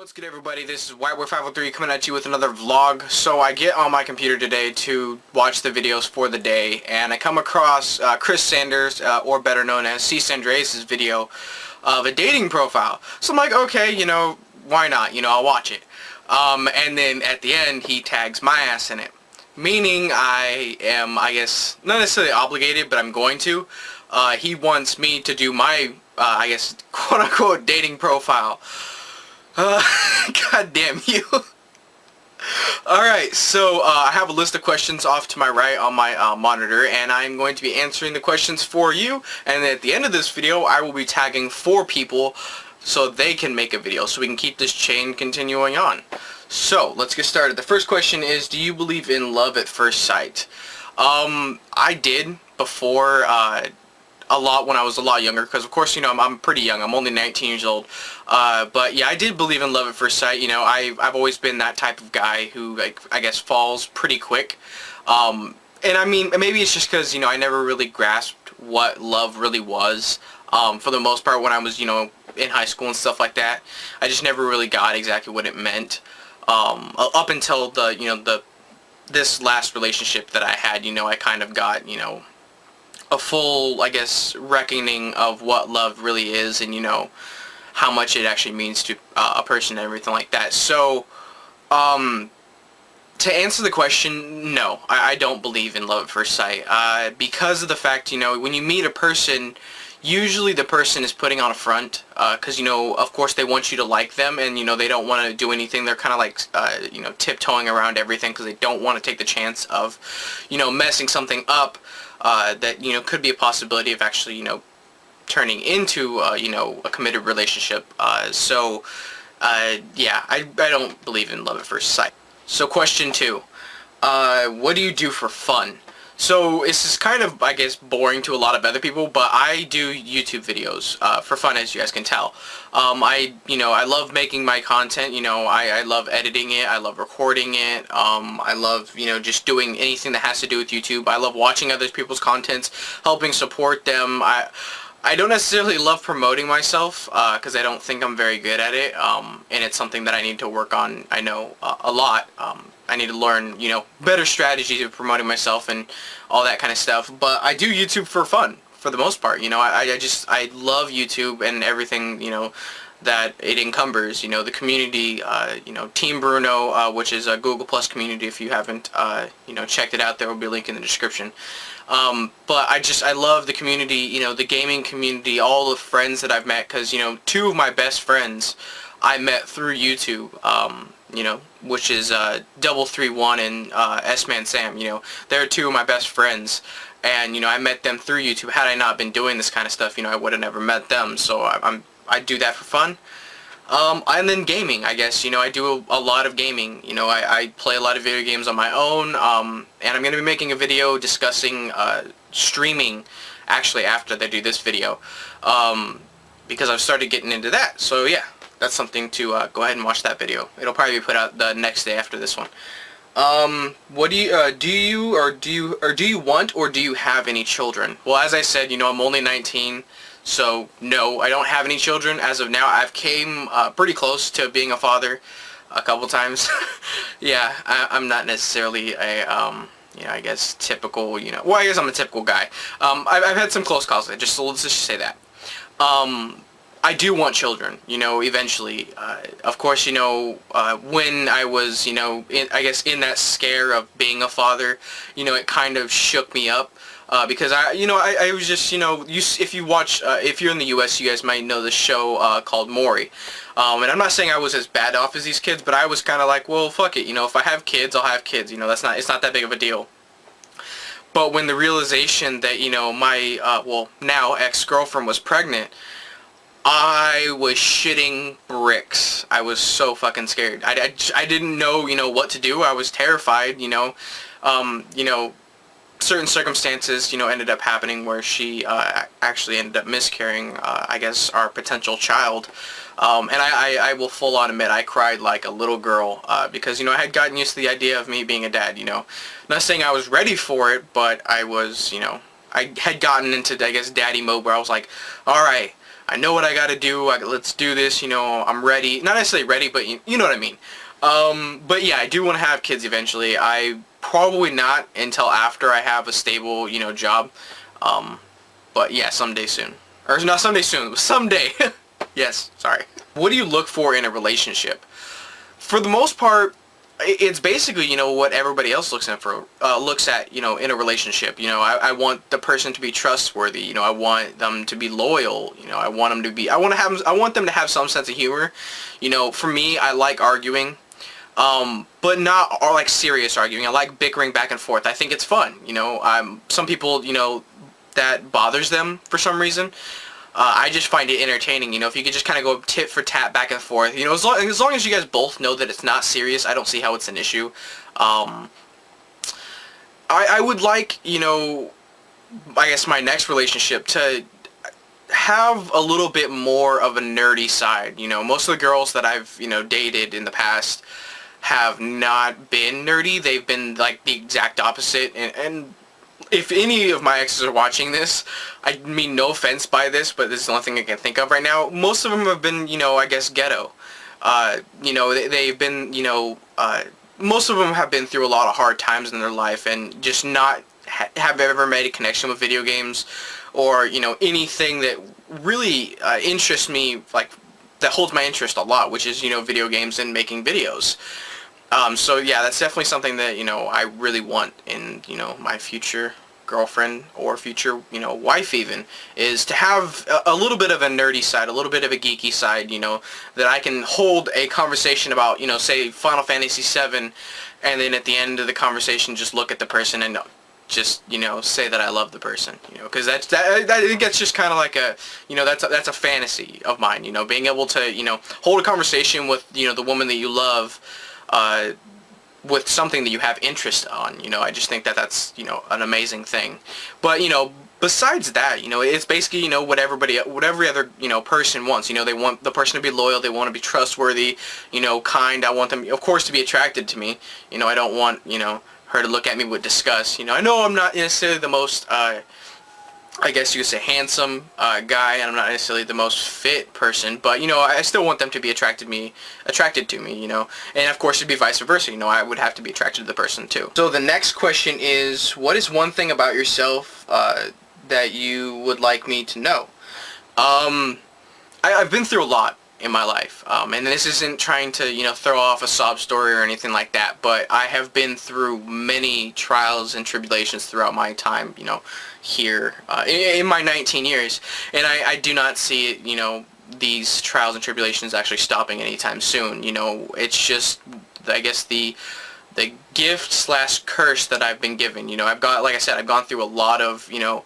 What's good, everybody? This is Whiteware503 coming at you with another vlog. So I get on my computer today to watch the videos for the day, and I come across Chris Sanders, or better known as C. Sandres' video of a dating profile. So I'm like, okay, why not? I'll watch it. And then at the end, he tags my ass in it. Meaning I am, I guess, not necessarily obligated, but I'm going to. He wants me to do my, I guess, quote-unquote dating profile. God damn you. Alright, so I have a list of questions off to my right on my monitor, and I'm going to be answering the questions for you, and at the end of this video I will be tagging 4 people so they can make a video, so we can keep this chain continuing on. So, let's get started. The first question is, do you believe in love at first sight? I did before, a lot when I was a lot younger, because of course, I'm pretty young. I'm only 19 years old. But yeah, I did believe in love at first sight. I've always been that type of guy who, like, I guess falls pretty quick. And I mean, maybe it's just because, I never really grasped what love really was. For the most part, when I was, in high school and stuff like that, I just never really got exactly what it meant. Up until this last relationship that I had, I kind of got, a full, I guess, reckoning of what love really is, and how much it actually means to a person and everything like that. So to answer the question, no, I don't believe in love at first sight, because of the fact, when you meet a person, usually the person is putting on a front, because, of course they want you to like them, and, they don't want to do anything. They're kind of like, tiptoeing around everything because they don't want to take the chance of, messing something up that, could be a possibility of actually, turning into, a committed relationship. Yeah, I don't believe in love at first sight. So question 2, what do you do for fun? So this is kind of, I guess, boring to a lot of other people, but I do YouTube videos for fun, as you guys can tell. I love making my content. I love editing it. I love recording it. I love, just doing anything that has to do with YouTube. I love watching other people's contents, helping support them. I don't necessarily love promoting myself, because I don't think I'm very good at it, and it's something that I need to work on, I know, a lot. I need to learn, better strategies of promoting myself and all that kind of stuff. But I do YouTube for fun, for the most part. I love YouTube and everything, that it encumbers. The community, Team Bruno, which is a Google Plus community. If you haven't, checked it out, there will be a link in the description. But I love the community, the gaming community, all the friends that I've met, because, 2 of my best friends I met through YouTube, which is Double31 and S-Man Sam. They're 2 of my best friends, and I met them through YouTube. Had I not been doing this kind of stuff, I would have never met them. So I do that for fun. And then gaming, I guess. I do a lot of gaming. I play a lot of video games on my own, and I'm going to be making a video discussing streaming, actually, after they do this video, because I've started getting into that. So yeah, that's something to go ahead and watch that video. It'll probably be put out the next day after this one. What do you want or do you have any children? Well, as I said, I'm only 19. So, no, I don't have any children as of now. I've came pretty close to being a father a couple times. Yeah, I'm not necessarily a, I guess typical, well, I guess I'm a typical guy. I've had some close calls, so let's just say that. I do want children, eventually. Of course, when I was, I guess in that scare of being a father, it kind of shook me up. Because I was just, if you watch, if you're in the U.S., you guys might know the show called Maury. And I'm not saying I was as bad off as these kids, but I was kind of like, well, fuck it, if I have kids, I'll have kids. It's not that big of a deal. But when the realization that, my, well, now ex-girlfriend was pregnant, I was shitting bricks. I was so fucking scared. I didn't know, what to do. I was terrified, certain circumstances, ended up happening where she actually ended up miscarrying, I guess, our potential child. And I will full on admit I cried like a little girl, because, I had gotten used to the idea of me being a dad, Not saying I was ready for it, but I was, I had gotten into, I guess, daddy mode where I was like, alright, I know what I gotta do. Let's do this. You know, I'm ready. Not necessarily ready, but you know what I mean. But yeah, I do want to have kids eventually. I probably not until after I have a stable, you know, job. But yeah, someday soon. Or not someday soon, someday. Yes, sorry. What do you look for in a relationship? For the most part, it's basically, you know, what everybody else looks at, you know, in a relationship. You know, I want the person to be trustworthy. You know, I want them to be loyal. You know, I want them to have some sense of humor. You know, for me, I like arguing. But not all like serious arguing. I like bickering back and forth. I think it's fun. You know, some people, you know, that bothers them for some reason. I just find it entertaining, you know, if you could just kind of go tit for tat back and forth, you know, as long as you guys both know that it's not serious, I don't see how it's an issue. I would like, you know, I guess my next relationship to have a little bit more of a nerdy side, you know, most of the girls that I've, you know, dated in the past have not been nerdy, they've been like the exact opposite, and if any of my exes are watching this, I mean no offense by this, but this is the only thing I can think of right now. Most of them have been, you know, I guess ghetto. You know, they've been, you know, most of them have been through a lot of hard times in their life and just not have ever made a connection with video games or, you know, anything that really interests me, like, that holds my interest a lot, which is, you know, video games and making videos. So yeah, that's definitely something that, you know, I really want in, you know, my future girlfriend or future, you know, wife even, is to have a little bit of a nerdy side, a little bit of a geeky side, you know, that I can hold a conversation about, you know, say Final Fantasy VII, and then at the end of the conversation just look at the person and just, you know, say that I love the person, you know, because that I think that's just kind of like a, you know, that's a fantasy of mine, you know, being able to, you know, hold a conversation with, you know, the woman that you love, with something that you have interest on, you know, I just think that that's, you know, an amazing thing. But, you know, besides that, you know, it's basically, you know, what every other, you know, person wants. You know, they want the person to be loyal, they want to be trustworthy, you know, kind. I want them, of course, to be attracted to me. You know, I don't want, you know, her to look at me with disgust. You know, I know I'm not necessarily the most, I guess you could say handsome guy, and I'm not necessarily the most fit person, but, you know, I still want them to be attracted to me, you know, and of course it'd be vice versa, you know, I would have to be attracted to the person too. So the next question is, what is one thing about yourself that you would like me to know? I've been through a lot in my life, and this isn't trying to, you know, throw off a sob story or anything like that, but I have been through many trials and tribulations throughout my time, you know, here in my 19 years, and I do not see it, you know, these trials and tribulations actually stopping anytime soon. You know, it's just, I guess, the gift slash curse that I've been given. You know, like I said, I've gone through a lot of, you know,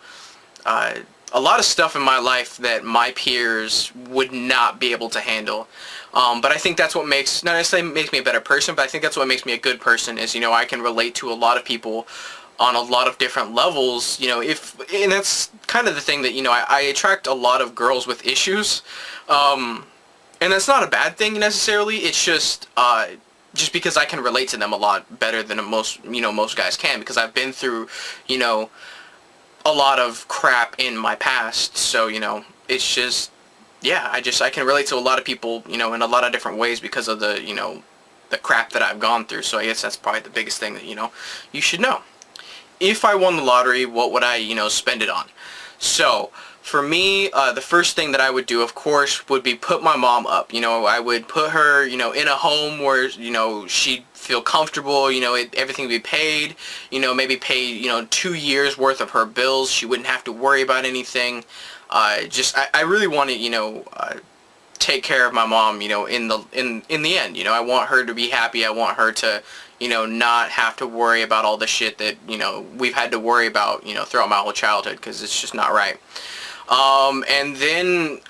a lot of stuff in my life that my peers would not be able to handle. But I think that's what makes, not necessarily makes me a better person, but I think that's what makes me a good person is, you know, I can relate to a lot of people on a lot of different levels, you know, and that's kind of the thing that, you know, I attract a lot of girls with issues, and that's not a bad thing necessarily, it's just because I can relate to them a lot better than most guys can, because I've been through, you know, a lot of crap in my past, so, you know, it's just, yeah, I can relate to a lot of people, you know, in a lot of different ways because of the, you know, the crap that I've gone through, so I guess that's probably the biggest thing that, you know, you should know. If I won the lottery, what would I, you know, spend it on? So, for me, the first thing that I would do, of course, would be put my mom up. You know, I would put her, you know, in a home where, you know, she'd feel comfortable, you know, everything would be paid, you know, maybe pay, you know, 2 years worth of her bills. She wouldn't have to worry about anything. I really want to, you know, take care of my mom, you know, in the end. You know, I want her to be happy. I want her to, you know, not have to worry about all the shit that, you know, we've had to worry about, you know, throughout my whole childhood, because it's just not right. And then,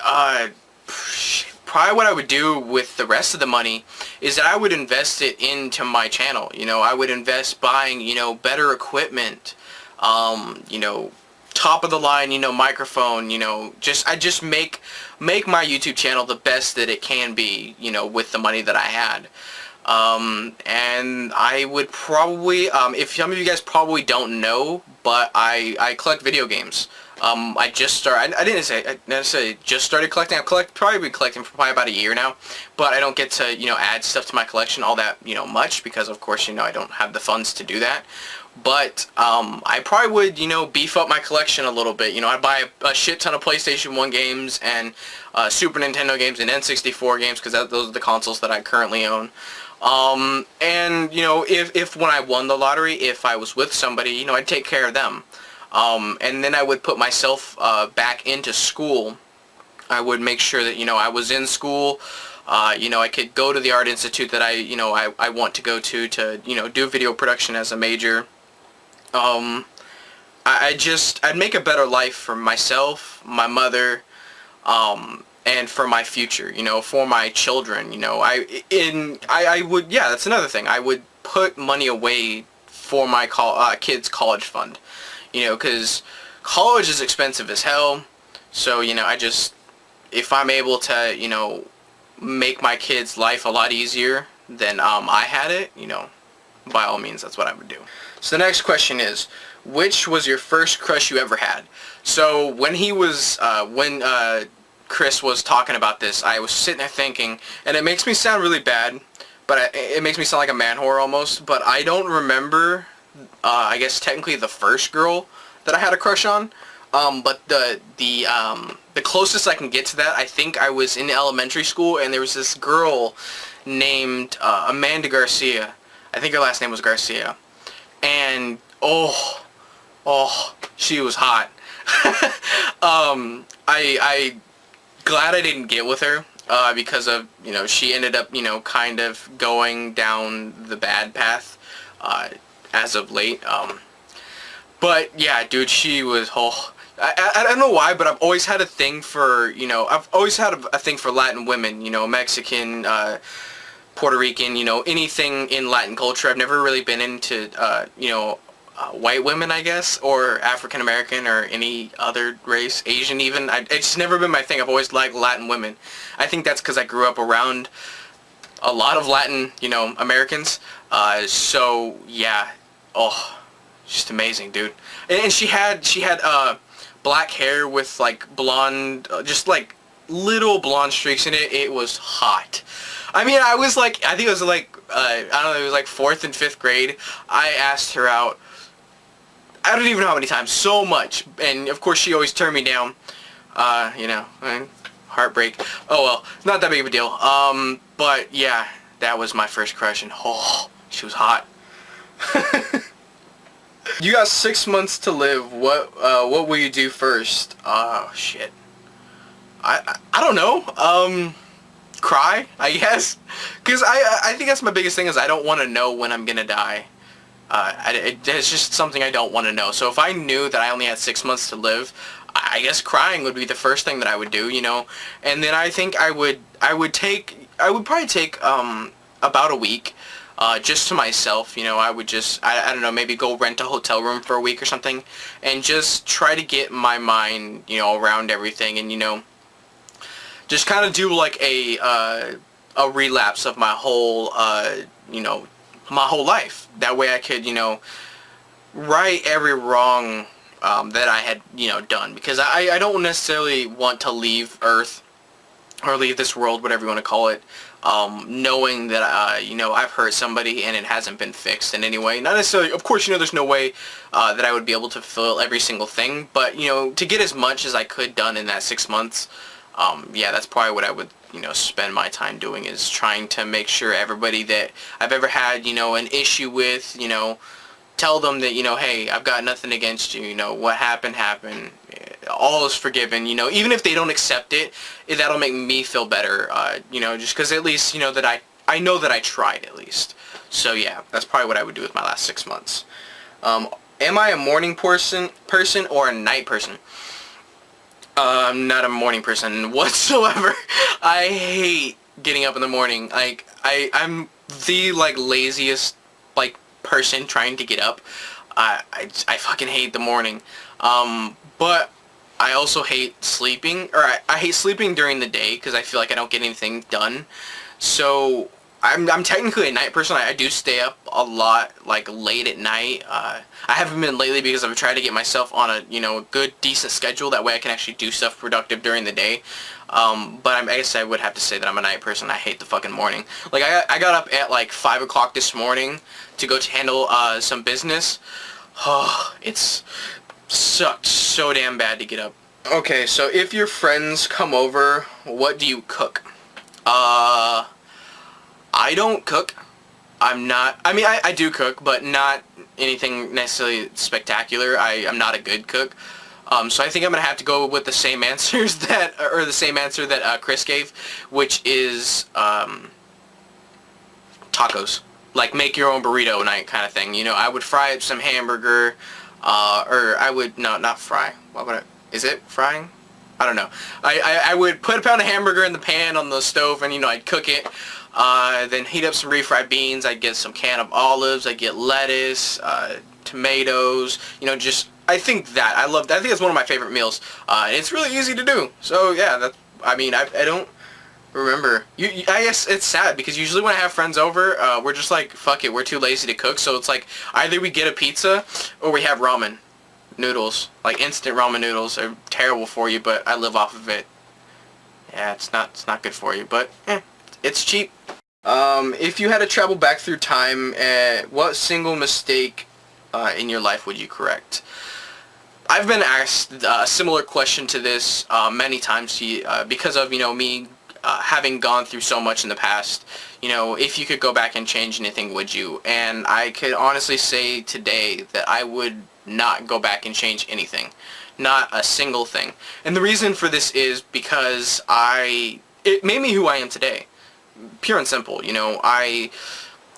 probably what I would do with the rest of the money is that I would invest it into my channel. You know, I would invest buying, you know, better equipment, you know, top of the line, you know, microphone, you know, I just make my YouTube channel the best that it can be, you know, with the money that I had. And I would probably, if some of you guys probably don't know, but I collect video games. I just started. I didn't say just started collecting. Probably been collecting for probably about a year now, but I don't get to add stuff to my collection all that much because of course I don't have the funds to do that. But I probably would beef up my collection a little bit. I'd buy a shit ton of PlayStation 1 games and Super Nintendo games and N64 games because those are the consoles that I currently own. And if when I won the lottery, if I was with somebody, I'd take care of them. And then I would put myself back into school. I would make sure that I was in school. I could go to the art institute that I want to go to do video production as a major. I'd make a better life for myself, my mother, and for my future, for my children, I would, yeah, that's another thing. I would put money away for my kids' college fund, because college is expensive as hell. So, if I'm able to, make my kids' life a lot easier than I had it, by all means, that's what I would do. So the next question is, which was your first crush you ever had? So when Chris was talking about this, I was sitting there thinking, and it makes me sound really bad, but it makes me sound like a man whore almost, but I don't remember, I guess technically the first girl that I had a crush on, but the closest I can get to that, I think I was in elementary school, and there was this girl named Amanda Garcia. I think her last name was Garcia. And oh, she was hot. I glad I didn't get with her because of she ended up kind of going down the bad path as of late. But yeah, dude, she was I don't know why, but I've always had a thing for I've always had a thing for Latin women, Mexican, Puerto Rican, anything in Latin culture. I've never really been into, white women, I guess, or African American or any other race, Asian even. It's never been my thing. I've always liked Latin women. I think that's because I grew up around a lot of Latin, Americans. So yeah, just amazing, dude. And she had black hair with like blonde, just like little blonde streaks in it. It was hot. I mean, I think it was like, I don't know, it was like 4th and 5th grade. I asked her out, I don't even know how many times, so much. And of course she always turned me down, heartbreak. Oh well, not that big of a deal. But yeah, that was my first crush, and she was hot. You got 6 months to live. What will you do first? Oh shit. I don't know. Cry, I guess, because I think that's my biggest thing is I don't want to know when I'm gonna die. It's just something I don't want to know. So if I knew that I only had 6 months to live, I guess crying would be the first thing that I would do, and then I think I would probably take about a week just to myself. I would just I don't know, maybe go rent a hotel room for a week or something and just try to get my mind around everything, and just kind of do like a relapse of my whole life. That way I could right every wrong that I had done, because I don't necessarily want to leave Earth or leave this world, whatever you want to call it, knowing that I've hurt somebody and it hasn't been fixed in any way. Not necessarily, of course, there's no way that I would be able to fulfill every single thing, but to get as much as I could done in that 6 months. Yeah, that's probably what I would, spend my time doing, is trying to make sure everybody that I've ever had, an issue with, tell them that, hey, I've got nothing against you, what happened, happened, all is forgiven, even if they don't accept it, that'll make me feel better, just because at least, that I know that I tried at least. So yeah, that's probably what I would do with my last 6 months. Am I a morning person or a night person? I'm not a morning person whatsoever. I hate getting up in the morning. Like, I'm the, laziest, person trying to get up. I fucking hate the morning. But I also hate sleeping, or I hate sleeping during the day because I feel like I don't get anything done. So I'm technically a night person. I do stay up a lot, like late at night. I haven't been lately because I've tried to get myself on a, a good, decent schedule. That way I can actually do stuff productive during the day. But I guess I would have to say that I'm a night person. I hate the fucking morning. Like, I got up at like 5 o'clock this morning to go to handle some business. Oh, it's sucked so damn bad to get up. Okay, so if your friends come over, what do you cook? I don't cook. I do cook, but not anything necessarily spectacular. I'm not a good cook. So I think I'm going to have to go with the same answers the same answer that Chris gave, which is tacos. Like, make your own burrito night kind of thing. I would fry up some hamburger, or I would, no, not fry. What would is it frying? I don't know. I would put a pound of hamburger in the pan on the stove, and I'd cook it. Then heat up some refried beans. I'd get some can of olives. I'd get lettuce, tomatoes. I think that's one of my favorite meals. And it's really easy to do. So yeah, I don't remember. I guess it's sad because usually when I have friends over, we're just like, fuck it, we're too lazy to cook. So it's like either we get a pizza or we have ramen noodles. Like instant ramen noodles are terrible for you, but I live off of it. Yeah, it's not good for you, but it's cheap. If you had to travel back through time, what single mistake in your life would you correct? I've been asked a similar question to this many times because of me having gone through so much in the past. If you could go back and change anything, would you? And I could honestly say today that I would not go back and change anything. Not a single thing. And the reason for this is because it made me who I am today. Pure and simple.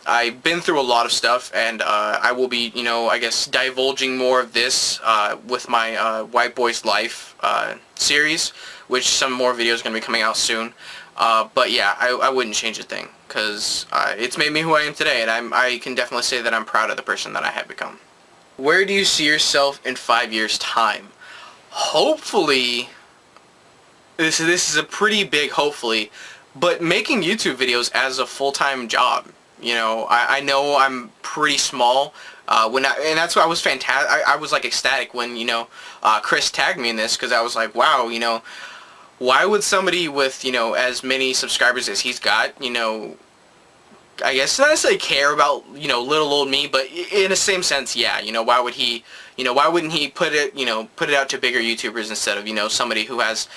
I've been through a lot of stuff, and I will be, I guess, divulging more of this with my White Boys Life series, which some more videos are going to be coming out soon. But yeah, I wouldn't change a thing, because it's made me who I am today, and I can definitely say that I'm proud of the person that I have become. Where do you see yourself in 5 years' time? Hopefully, this is a pretty big hopefully, but making YouTube videos as a full-time job. I know I'm pretty small, and that's why I was fantastic. I was like ecstatic when, Chris tagged me in this, because I was like, wow, why would somebody with, as many subscribers as he's got, I guess not necessarily care about, little old me, but in the same sense, yeah, why would he, why wouldn't he put it out to bigger YouTubers instead of, somebody who has,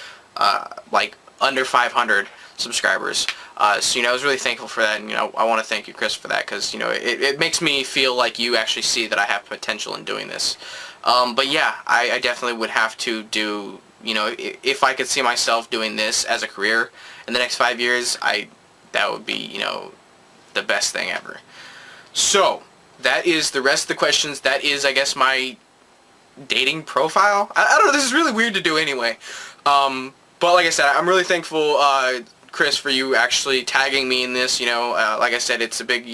like, under 500 subscribers. So, I was really thankful for that, and, I want to thank you, Chris, for that, because, it makes me feel like you actually see that I have potential in doing this. But yeah, I definitely would have to do, if I could see myself doing this as a career in the next 5 years, that would be, the best thing ever. So, that is the rest of the questions. That is, I guess, my dating profile. I don't know, this is really weird to do anyway. But like I said, I'm really thankful, Chris, for you actually tagging me in this. Like I said, it's a big,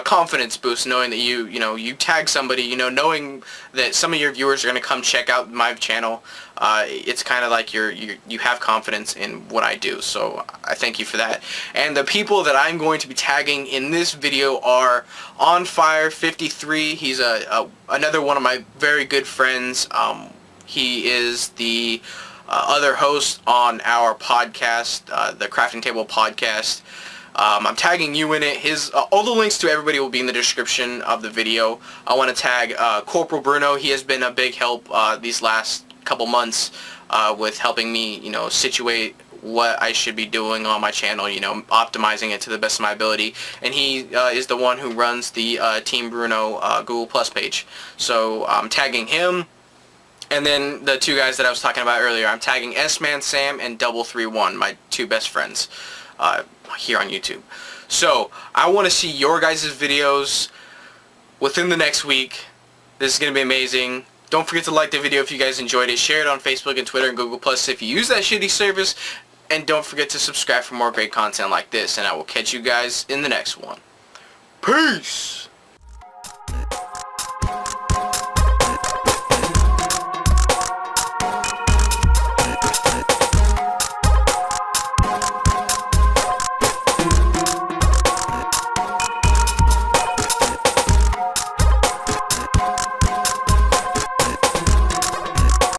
confidence boost knowing that you tag somebody, knowing that some of your viewers are going to come check out my channel. It's kind of like you have confidence in what I do, so I thank you for that. And the people that I'm going to be tagging in this video are OnFire53. He's another one of my very good friends. He is the other host on our podcast, the Crafting Table Podcast. I'm tagging you in it. All the links to everybody will be in the description of the video. I want to tag Corporal Bruno. He has been a big help these last couple months with helping me, situate what I should be doing on my channel, optimizing it to the best of my ability. And he is the one who runs the Team Bruno Google Plus page. So I'm tagging him. And then the two guys that I was talking about earlier, I'm tagging S-Man Sam and Double31, my two best friends here on YouTube. So I want to see your guys' videos within the next week. This is going to be amazing. Don't forget to like the video if you guys enjoyed it. Share it on Facebook and Twitter and Google Plus if you use that shitty service. And don't forget to subscribe for more great content like this. And I will catch you guys in the next one. Peace!